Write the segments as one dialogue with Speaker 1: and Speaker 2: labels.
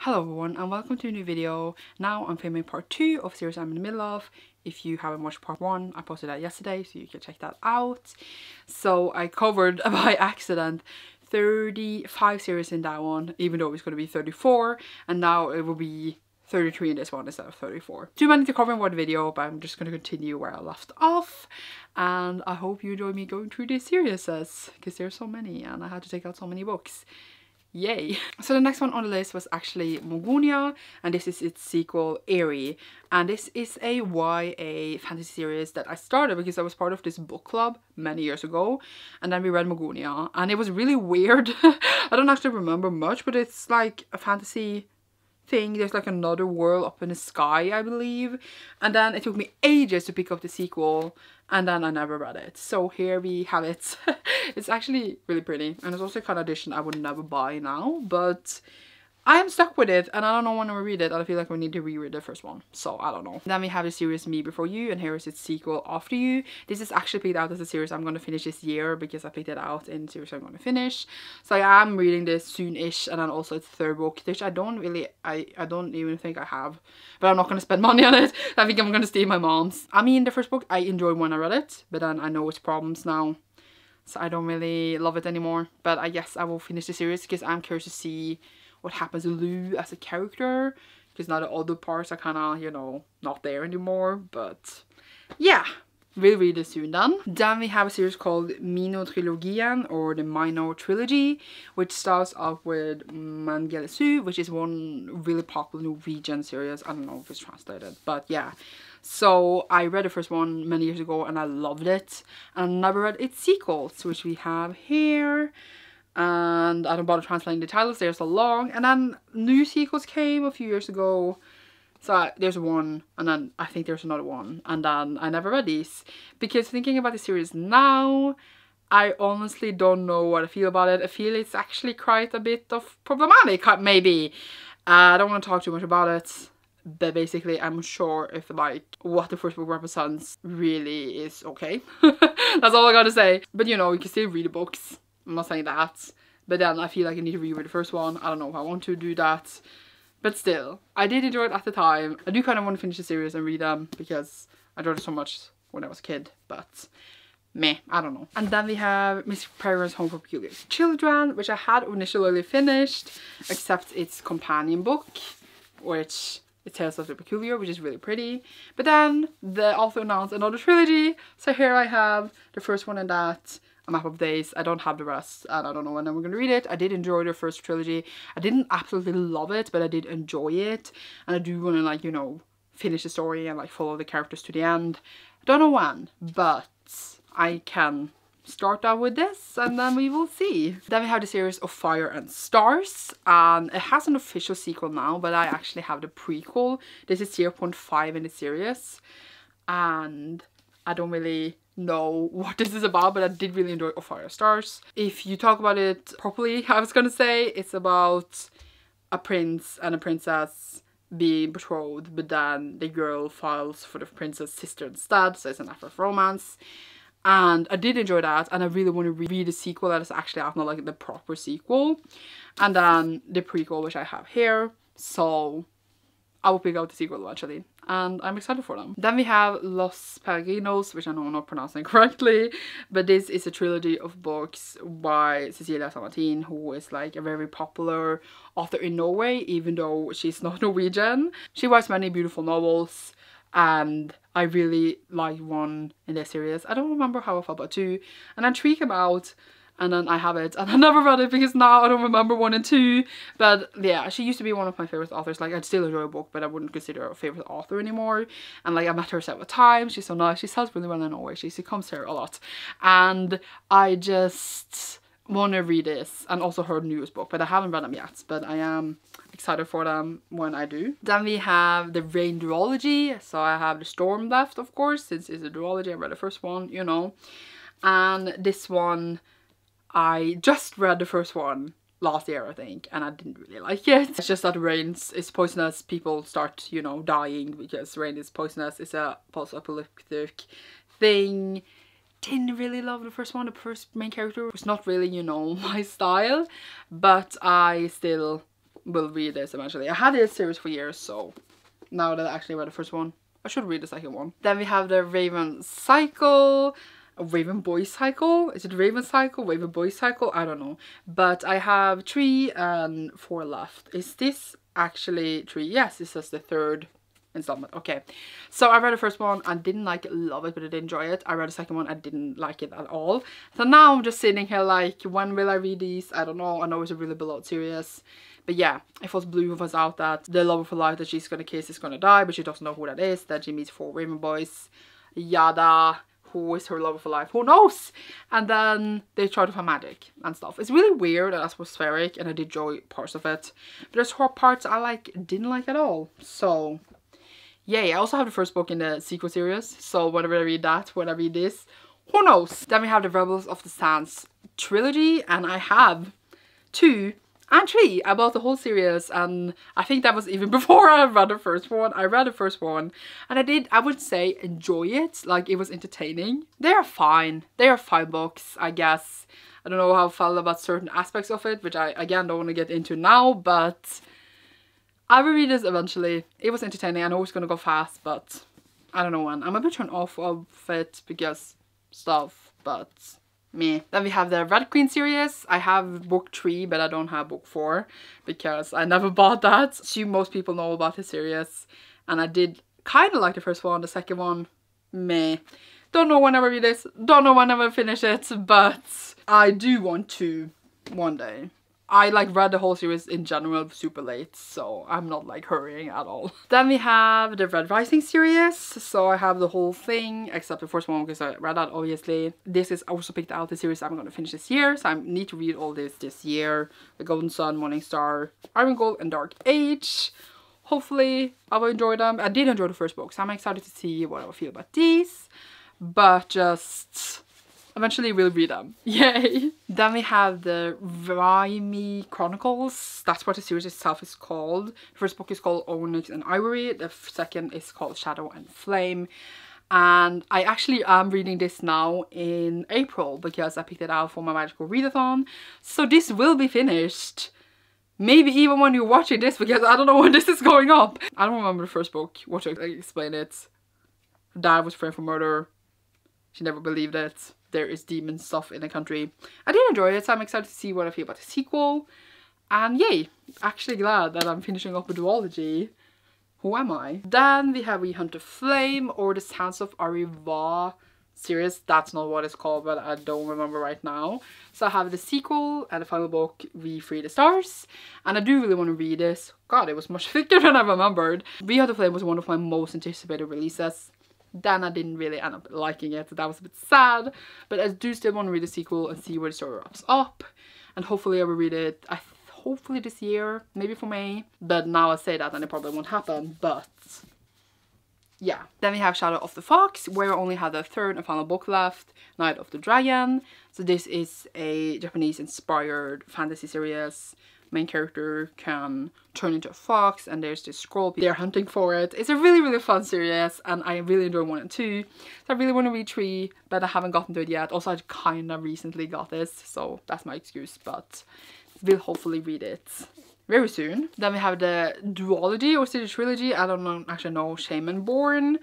Speaker 1: Hello everyone and welcome to a new video. Now I'm filming part 2 of a series I'm in the middle of. If you haven't watched part 1, I posted that yesterday so you can check that out. So I covered by accident 35 series in that one, even though it's going to be 34, and now it will be 33 in this one instead of 34. Too many to cover in one video, but I'm just going to continue where I left off. And I hope you enjoy me going through these series because there's so many and I had to take out so many books. Yay! So the next one on the list was actually Mogunia, and this is its sequel, Eerie. And this is a YA fantasy series that I started because I was part of this book club many years ago, and then we read Mogunia, and it was really weird. I don't actually remember much, but it's like a fantasy thing. There's like another world up in the sky, I believe, and then it took me ages to pick up the sequel, and then I never read it. So here we have it. It's actually really pretty, and it's also a kind of edition I would never buy now, but I am stuck with it and I don't know when I will read it. I feel like we need to reread the first one, so I don't know. Then we have the series Me Before You, and here is its sequel, After You. This is actually picked out as a series I'm going to finish this year because I picked it out in the series I'm going to finish. So I am reading this soon-ish, and then also its third book, which I don't even think I have, but I'm not going to spend money on it. I think I'm going to steal my mom's. I mean, the first book I enjoyed when I read it, but then I know its problems now, so I don't really love it anymore. But I guess I will finish the series because I'm curious to see what happens to Lou as a character, because now the other parts are kind of, you know, not there anymore. But yeah, we'll read it soon then. Then we have a series called Trilogy, or the Minor Trilogy, which starts off with Mangelesu, which is one really popular Norwegian series. I don't know if it's translated, but yeah. So I read the first one many years ago and I loved it, and I never read its sequels, which we have here. And I don't bother translating the titles, they're so long. And then new sequels came a few years ago. So there's one, and then I think there's another one, and then I never read these. Because thinking about the series now, I honestly don't know what I feel about it. I feel it's actually quite a bit of problematic, maybe. I don't want to talk too much about it, but basically I'm sure if like what the first book represents really is okay. That's all I gotta say. But you know, you can still read the books. I'm not saying that, but then I feel like I need to reread the first one. I don't know if I want to do that, but still, I did enjoy it at the time. I do kind of want to finish the series and read them because I enjoyed it so much when I was a kid, but meh, I don't know. And then we have Miss Peregrine's Home for Peculiar Children, which I had initially finished, except its companion book, which it Tales of the Peculiar, which is really pretty. But then the author announced another trilogy, so here I have the first one in that, A Map of Days. I don't have the rest, and I don't know when I'm gonna read it. I did enjoy the first trilogy. I didn't absolutely love it, but I did enjoy it, and I do want to, like, you know, finish the story and like follow the characters to the end. I don't know when, but I can start out with this and then we will see. Then we have the series of Fire and Stars, and it has an official sequel now, but I actually have the prequel. This is 0.5 in the series, and I don't really know what this is about, but I did really enjoy Of Fire and Stars. If you talk about it properly, I was gonna say it's about a prince and a princess being betrothed, but then the girl falls for the princess' sister instead, so it's an affair romance. And I did enjoy that, and I really want to read the sequel that is actually out, not like the proper sequel. And then the prequel, which I have here, so I will pick out the sequel eventually, and I'm excited for them. Then we have Los Paginos, which I know I'm not pronouncing correctly, but this is a trilogy of books by Cecilia Samartin, who is like a very popular author in Norway, even though she's not Norwegian. She writes many beautiful novels, and I really like one in this series. I don't remember how I felt about 2, and then 3 came out, and then I have it, and I never read it because now I don't remember 1 and 2. But yeah, she used to be one of my favorite authors. Like, I'd still enjoy a book, but I wouldn't consider her a favorite author anymore. And like, I met her several times. She's so nice. She sells really well in Norway. She comes here a lot, and I just want to read this, and also her newest book, but I haven't read them yet, but I am excited for them when I do. Then we have the Rain Duology, so I have the Storm left, of course, since it's a duology. I read the first one, you know, and this one, I just read the first one last year, I think, and I didn't really like it. It's just that rain is poisonous, people start, you know, dying because rain is poisonous. It's a post-apocalyptic thing. Didn't really love the first one. The first main character was not really, you know, my style, but I still will read this eventually. I had this series for years, so now that I actually read the first one, I should read the second one. Then we have the Raven Cycle. A Raven Boy Cycle? Is it Raven Cycle? Raven Boy Cycle? I don't know. But I have 3 and 4 left. Is this actually 3? Yes, this is the 3rd installment. Okay. So I read the first one. I didn't like it, love it, but I did enjoy it. I read the second one. I didn't like it at all. So now I'm just sitting here like, when will I read these? I don't know. I know it's a really beloved series. But yeah, it was Blue who was out that the love of her life that she's gonna kiss is gonna die, but she doesn't know who that is. Then she meets 4 Raven Boys. Yada. Who is her love of her life? Who knows? And then they try to find magic and stuff. It's really weird and atmospheric, and I did enjoy parts of it. But there's parts I didn't like at all. So yay. I also have the first book in the sequel series. So whenever I read that, when I read this, who knows? Then we have the Rebels of the Sands trilogy, and I have 2 and 3. I bought the whole series, and I think that was even before I read the first one. I read the first one, and I would say, enjoy it. Like, it was entertaining. They are fine. They are fine books, I guess. I don't know how I felt about certain aspects of it, which I, again, don't want to get into now, but I will read this eventually. It was entertaining. I know it's going to go fast, but I don't know when. I'm a bit turned off of it because stuff, but me. Then we have the Red Queen series. I have book 3, but I don't have book 4 because I never bought that. So most people know about the series, and I did kind of like the first one. The second one, meh. Don't know when I will read this. Don't know when I will finish it, but I do want to one day. I read the whole series in general super late, so I'm not hurrying at all. Then we have the Red Rising series. So I have the whole thing except the first one because I read that obviously. This is also picked out the series I'm going to finish this year, so I need to read all this year. The Golden Sun, Morning Star, Iron Gold, and Dark Age. Hopefully I will enjoy them. I did enjoy the first book, so I'm excited to see what I will feel about these. But just eventually we'll read them. Yay! Then we have the Rhymey Chronicles. That's what the series itself is called. The first book is called Onyx and Ivory. The second is called Shadow and Flame. And I actually am reading this now in April because I picked it out for my magical readathon. So this will be finished. Maybe even when you're watching this, because I don't know when this is going up. I don't remember the first book. What to explain it. Her dad was framed for murder. She never believed it. There is demon stuff in the country. I did enjoy it, so I'm excited to see what I feel about the sequel. And yay, actually glad that I'm finishing up a duology. Who am I? Then we have We Hunt the Flame, or the Sands of Ariva series. That's not what it's called, but I don't remember right now. So I have the sequel and the final book, We Free the Stars. And I do really want to read this. God, it was much thicker than I remembered. We Hunt the Flame was one of my most anticipated releases. Then I didn't really end up liking it, so that was a bit sad. But I do still want to read the sequel and see where the story wraps up. And hopefully I will read it, hopefully this year, maybe for May. But now I say that and it probably won't happen, but yeah. Then we have Shadow of the Fox, where I only have the 3rd and final book left, Night of the Dragon. So this is a Japanese inspired fantasy series. Main character can turn into a fox, and there's this scroll. They're hunting for it. It's a really, really fun series, and I really enjoy 1 and 2. So I really want to read 3, but I haven't gotten to it yet. Also, I kind of recently got this, so that's my excuse, but we'll hopefully read it very soon. Then we have the duology, or the trilogy. I don't actually know. Shaman Born.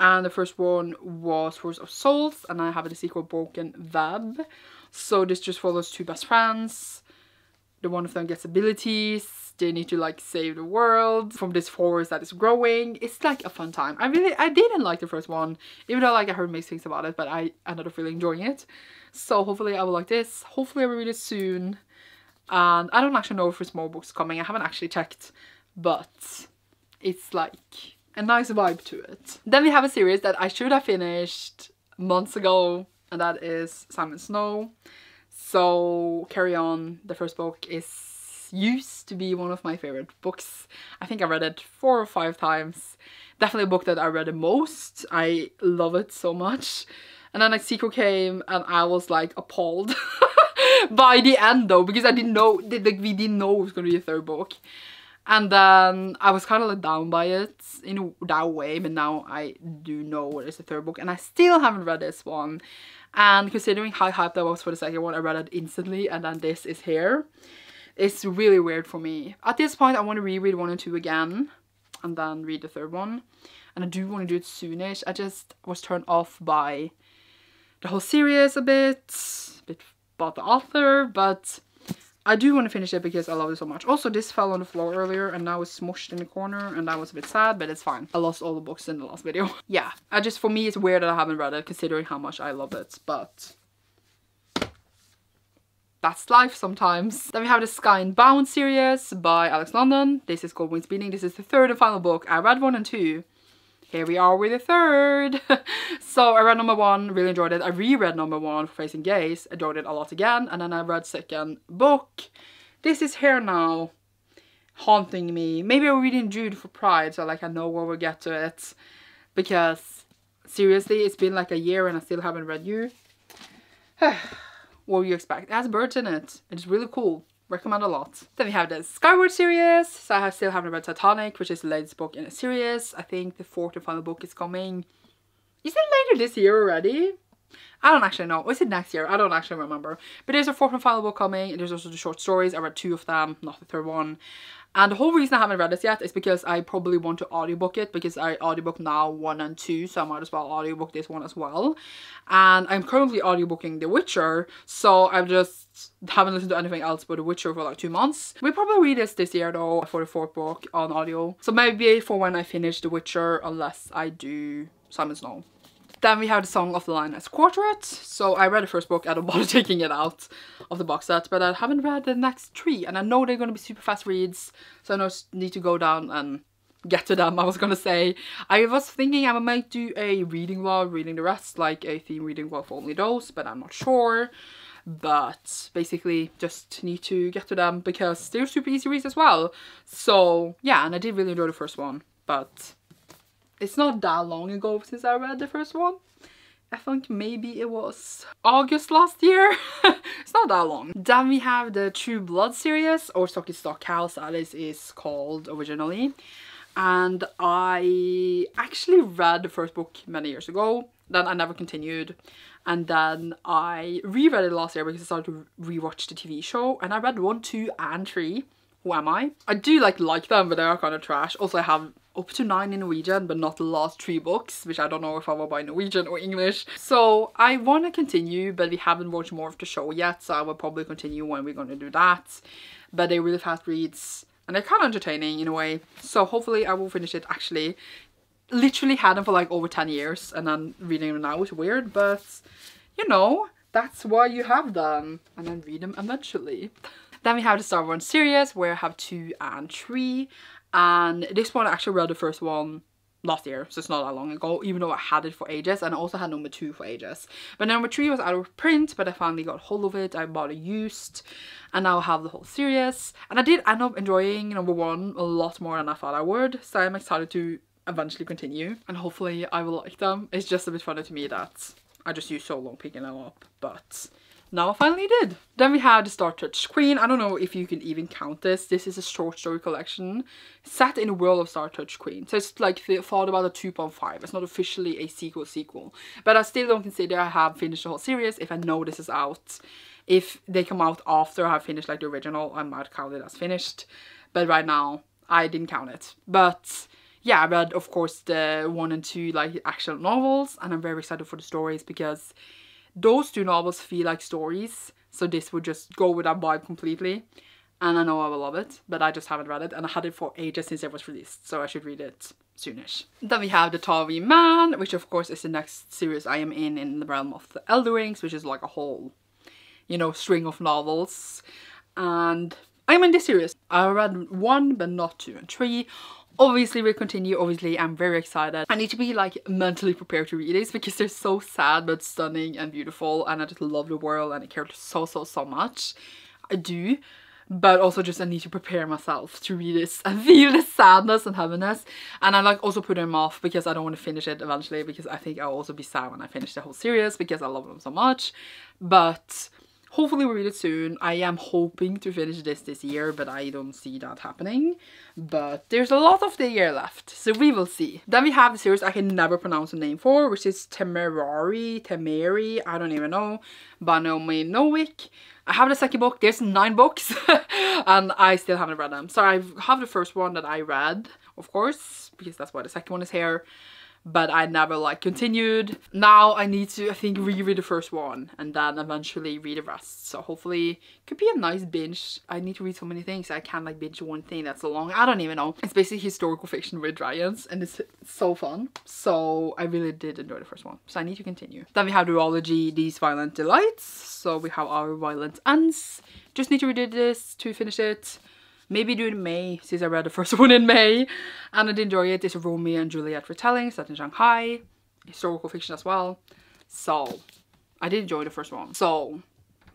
Speaker 1: And the first one was Force of Souls, and I have the sequel, Broken Web. So this just follows 2 best friends. The one of them gets abilities. They need to save the world from this forest that is growing. It's a fun time. I didn't like the first one, even though I heard mixed things about it, but I ended up really enjoying it. So hopefully I will like this. Hopefully I will read it soon. And I don't actually know if there's more books coming. I haven't actually checked, but it's a nice vibe to it. Then we have a series that I should have finished months ago, and that is Simon Snow. So Carry On, the first book, used to be one of my favorite books. I think I read it 4 or 5 times. Definitely a book that I read the most. I love it so much. And then sequel came, and I was appalled by the end though, because I didn't know, we didn't know it was going to be a 3rd book. And then I was kind of down by it in that way, but now I do know what is the 3rd book, and I still haven't read this one. And considering how hyped I was for the second one, I read it instantly, and then this is here. It's really weird for me. At this point I want to reread 1 and 2 again and then read the 3rd one, and I do want to do it soonish. I just was turned off by the whole series a bit about the author, but I do want to finish it because I love it so much. Also, this fell on the floor earlier and now it's smushed in the corner, and that was a bit sad, but it's fine. I lost all the books in the last video. Yeah, for me it's weird that I haven't read it considering how much I love it, but that's life sometimes. Then we have the Sky and Bound series by Alex London. This is called Wind Speeding. This is the 3rd and final book. I read 1 and 2. Here we are with the 3rd. So I read number 1, really enjoyed it. I reread number 1 for Facing Gaze, enjoyed it a lot again. And then I read 2nd book. This is here now, haunting me. Maybe I'm reading Jude for Pride, so like I know where we'll get to it. Because seriously, it's been like a year and I still haven't read you. What do you expect? It has birds in it. It's really cool. Recommend a lot. Then we have the Skyward series. So I still haven't read Titanic, which is the latest book in a series. I think the 4th and final book is coming. Is it later this year already? I don't actually know. Or is it next year? I don't actually remember. But there's a 4th and final book coming. There's also the short stories. I read 2 of them, not the 3rd one. And the whole reason I haven't read this yet is because I probably want to audiobook it, because I audiobook now 1 and 2, so I might as well audiobook this one as well. And I'm currently audiobooking The Witcher, so I just haven't listened to anything else but The Witcher for like 2 months. We'll probably read this year though for the 4th book on audio. So maybe for when I finish The Witcher, unless I do Simon Snow. Then we have the Song of the Lioness Quartet. So I read the 1st book, I don't bother taking it out of the box set, but I haven't read the next 3, and I know they're going to be super fast reads, so I need to go down and get to them. I was going to say, I was thinking I might do a reading vlog, reading the rest, like a theme reading vlog for only those, but I'm not sure. But basically just need to get to them because they're super easy reads as well. So yeah, and I did really enjoy the 1st one, but it's not that long ago since I read the 1st one. I think maybe it was August last year. It's not that long. Then we have the True Blood series, or Stocky Stock House as it is called originally. And I actually read the 1st book many years ago. Then I never continued. And then I reread it last year because I started to rewatch the TV show. And I read 1, 2 and 3. Who Am I? I do like them, but they are kind of trash. Also, I have up to 9 in Norwegian, but not the last 3 books, which I don't know if I will buy Norwegian or English. So I want to continue, but we haven't watched more of the show yet, so I will probably continue when we're going to do that. But they're really fast reads, and they're kind of entertaining in a way. So hopefully I will finish it. Actually, literally had them for like over 10 years, and then reading them now is weird, but you know, that's why you have them, and then read them eventually. Then we have the Star Wars series, where I have 2 and 3. And this one I actually read the 1st one last year, so it's not that long ago, even though I had it for ages, and I also had number 2 for ages. But number 3 was out of print, but I finally got hold of it. I bought it used, and now I have the whole series. And I did end up enjoying number 1 a lot more than I thought I would, so I'm excited to eventually continue, and hopefully I will like them. It's just a bit funny to me that I just used so long picking them up, but now I finally did. Then we have the Star Touch Queen. I don't know if you can even count this. This is a short story collection set in the world of Star Touch Queen. So it's like the thought about a 2.5. It's not officially a sequel. But I still don't consider I have finished the whole series if I know this is out. If they come out after I have finished like the original, I might count it as finished. But right now, I didn't count it. But yeah, I read of course the 1 and 2 like actual novels, and I'm very excited for the stories because those 2 novels feel like stories, so this would just go with that vibe completely, and I know I will love it, but I just haven't read it, and I had it for ages since it was released, so I should read it soonish. Then we have the Tauri Man, which of course is the next series I am in the realm of the Elder Rings, which is like a whole, you know, string of novels, and I'm in this series. I read 1 but not 2 and 3. Obviously we'll continue. Obviously I'm very excited. I need to be like mentally prepared to read these because they're so sad but stunning and beautiful, and I just love the world and I care so much. I do, but also just I need to prepare myself to read this and feel the sadness and heaviness, and I like also put them off because I don't want to finish it eventually, because I think I'll also be sad when I finish the whole series because I love them so much. But hopefully we'll read it soon. I am hoping to finish this year, but I don't see that happening. But there's a lot of the year left, so we will see. Then we have the series I can never pronounce the name for, which is Temeri, I don't even know, by Naomi Nowick. I have the second book. There's 9 books and I still haven't read them. So I have the first one that I read, of course, because that's why the second one is here. But I never like continued. Now I need to, I think, reread the first one and then eventually read the rest. So hopefully it could be a nice binge. I need to read so many things. I can't like binge one thing that's so long. I don't even know. It's basically historical fiction with dragons and it's so fun. So I really did enjoy the first one. So I need to continue. Then we have Duology, These Violent Delights. So we have Our Violent Ends. Just need to read this to finish it. Maybe do it in May, since I read the first one in May. And I did enjoy it. It's a Romeo and Juliet retelling set in Shanghai. Historical fiction as well. So, I did enjoy the first one. So,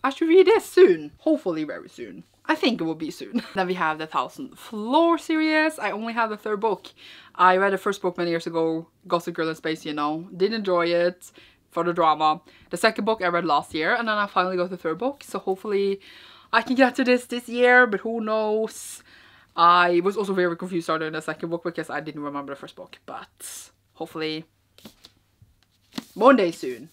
Speaker 1: I should read this soon. Hopefully very soon. I think it will be soon. Then we have the 1000th Floor series. I only have the 3rd book. I read the first book many years ago. Gossip Girl in Space, you know. Did enjoy it for the drama. The second book I read last year. And then I finally got the 3rd book. So hopefully I can get to this year, but who knows. I was also very confused starting the second book because I didn't remember the first book, but hopefully one day soon.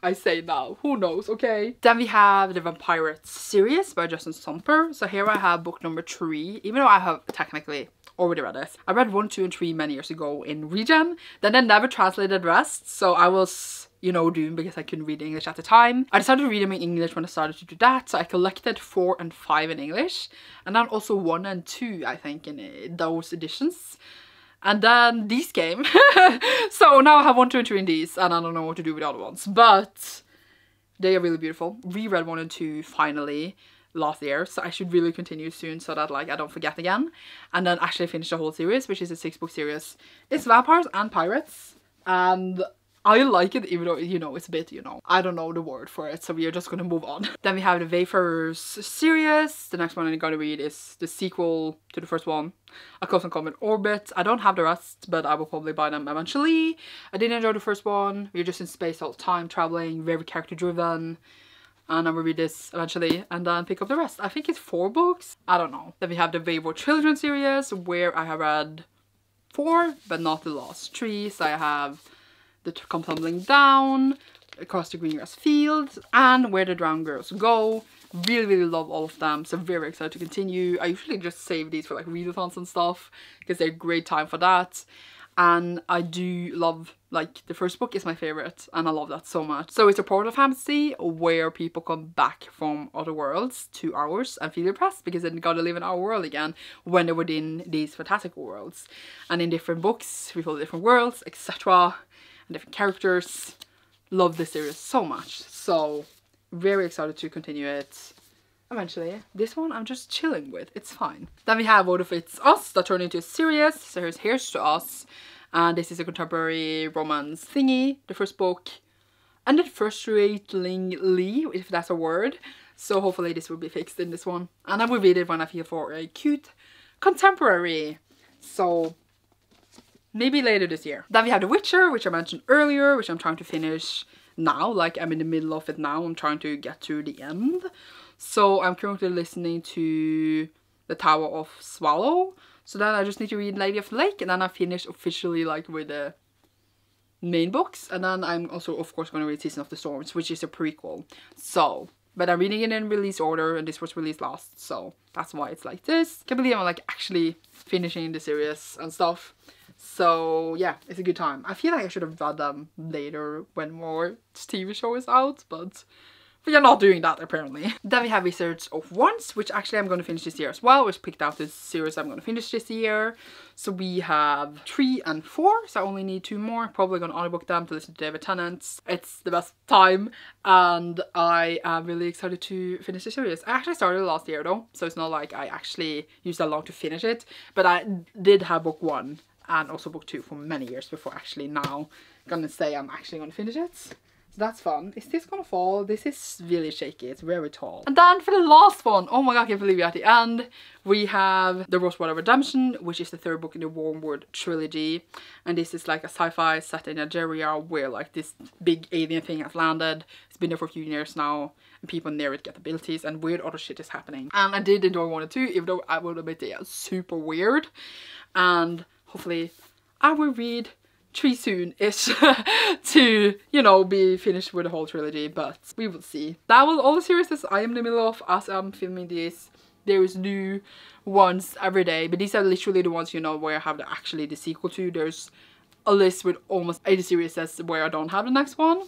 Speaker 1: I say now, who knows, okay? Then we have the Vampirates series by Justin Stomper. So here I have book number 3, even though I have technically already read this. I read 1, 2 and 3 many years ago in Regen, then I never translated the rest, so I was, you know, doomed because I couldn't read English at the time. I decided to read them in English when I started to do that, so I collected 4 and 5 in English, and then also 1 and 2, I think, in those editions. And then these came. So now I have 1, 2 and 3 in these, and I don't know what to do with the other ones, but they are really beautiful. Reread 1 and 2 finally last year, so I should really continue soon so that like I don't forget again, and then actually finish the whole series, which is a 6-book series. It's vampires and pirates, and I like it, even though, you know, it's a bit, you know, I don't know the word for it, so we are just gonna move on. Then we have the Wayfarers series. The next one I'm gonna read is the sequel to the first one, A Close and Common Orbit. I don't have the rest, but I will probably buy them eventually. I did enjoy the first one. We're just in space all the time, traveling, very character driven. And I will read this eventually and then pick up the rest. I think it's 4 books. I don't know. Then we have the Wayward Children series, where I have read 4, but not the last 3. So I have The Come Tumbling Down, Across the Greengrass Fields, and Where the Drowned Girls Go. Really love all of them, so very excited to continue. I usually just save these for like readathons and stuff because they're a great time for that. And I do love, like, the first book is my favorite, and I love that so much. So it's a portal fantasy where people come back from other worlds to ours and feel depressed because they gotta live in our world again when they're within these fantastical worlds. And in different books, we follow different worlds, etc. and different characters. Love this series so much. So very excited to continue it eventually. This one I'm just chilling with. It's fine. Then we have What If It's Us that turned into a series. So here's To Us. And this is a contemporary romance thingy. The first book ended frustratingly, if that's a word. So hopefully this will be fixed in this one. And I will read it when I feel for a cute contemporary. So maybe later this year. Then we have The Witcher, which I mentioned earlier, which I'm trying to finish now. Like, I'm in the middle of it now. I'm trying to get to the end. So I'm currently listening to The Tower of Swallow. So then I just need to read Lady of the Lake, and then I finish officially like with the main books. And then I'm also of course going to read Season of the Storms, which is a prequel. So, but I'm reading it in release order, and this was released last, so that's why it's like this. Can't believe I'm like actually finishing the series and stuff. So yeah, it's a good time. I feel like I should have read them later when more TV show is out, but we are not doing that apparently. Then we have Wizards of Wands, which actually I'm going to finish this year as well, which picked out this series I'm going to finish this year. So we have 3 and 4, so I only need 2 more. Probably going to audiobook them to listen to David Tennant's. It's the best time, and I am really excited to finish the series. I actually started last year though, so it's not like I actually used that long to finish it, but I did have book 1 and also book 2 for many years before actually now gonna say I'm actually gonna finish it. So that's fun. Is this gonna fall? This is really shaky. It's very tall. And then for the last one, oh my god, I can't believe we're at the end. We have The Rosewater Redemption, which is the 3rd book in the Wormwood Trilogy. And this is like a sci-fi set in Nigeria where like this big alien thing has landed. It's been there for a few years now, and people near it get abilities, and weird other shit is happening. And I did enjoy 1 and 2, even though I would admit they are super weird. And hopefully I will read too soon-ish to, you know, be finished with the whole trilogy, but we will see. That was all the series that I am in the middle of as I'm filming this. There is new ones every day, but these are literally the ones, you know, where I have actually the sequel to. There's a list with almost 80 series that's where I don't have the next one.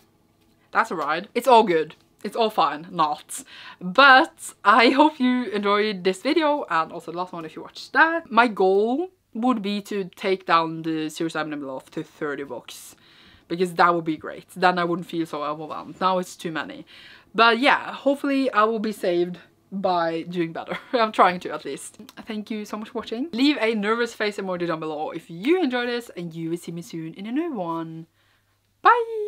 Speaker 1: That's a ride. It's all good. It's all fine, not. But I hope you enjoyed this video, and also the last one if you watched that. My goal would be to take down the series I'm in the middle of to 30 books, because that would be great. Then I wouldn't feel so overwhelmed. Now it's too many. But yeah, hopefully I will be saved by doing better. I'm trying to, at least. Thank you so much for watching. Leave a nervous face emoji down below if you enjoyed this, and you will see me soon in a new one. Bye!